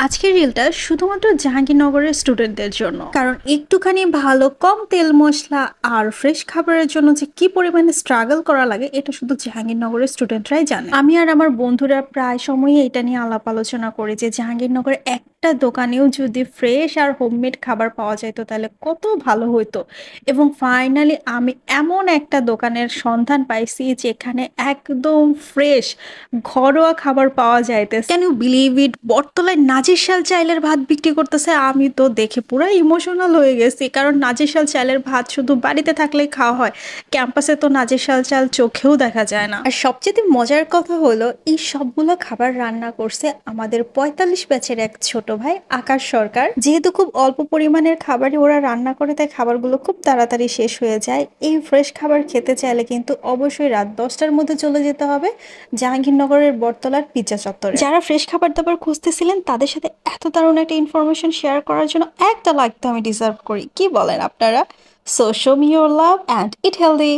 আজকের রিলটা শুধুমাত্র জাহাঙ্গীরনগরের স্টুডেন্টদের জন্য, কারণ একটুখানি ভালো কম তেল মশলা আর ফ্রেশ খাবারের জন্য যে কি পরিমাণে স্ট্রাগল করা লাগে এটা শুধু জাহাঙ্গীরনগরের স্টুডেন্টরাই জানে। আমি আর আমার বন্ধুরা প্রায় সময়ই এটা নিয়ে আলাপ আলোচনা করি যে জাহাঙ্গীরনগরে একটা দোকানেও যদি ফ্রেশ আর হোমমেড খাবার পাওয়া যেত তাহলে কত ভালো হতো। এবং ফাইনালি আমি এমন একটা দোকানের সন্ধান পাইছি যেখানে একদম ফ্রেশ ঘরোয়া খাবার পাওয়া যাইতেছে। Can you believe it? বটতলায় নাজিরশাল চাইলের ভাত বিক্রি করতেছে। আমি তো দেখে পুরো ইমোশনাল হয়ে গেছি, কারণ নাজিরশাল চাইলের ভাত শুধু বাড়িতে থাকলেই খাওয়া হয়, ক্যাম্পাসে তো নাজিরশাল চাল চোখেও দেখা যায় না। আর সবচেয়ে মজার কথা হলো এই সবগুলো খাবার রান্না করছে আমাদের 45 ব্যাচের এক ছোট ভাই আকাশ সরকার। যেহেতু খুব অল্প পরিমাণের খাবারই ওরা রান্না করে তাই খাবারগুলো খুব তাড়াতাড়ি শেষ হয়ে যায়। এই ফ্রেশ খাবার খেতে চাইলে কিন্তু অবশ্যই রাত 10টার মধ্যে চলে যেতে হবে জাহাঙ্গীরনগরের বটতলার পিজ্জা চত্বরে। যারা ফ্রেশ খাবার দাবার খুঁজতেছিলেন তাদের সাথে এত দারুণ একটা ইনফরমেশন শেয়ার করার জন্য একটা লাইক তো আমি ডিজার্ভ করি, কি বলেন আপনারা? So show me your love and it healthy.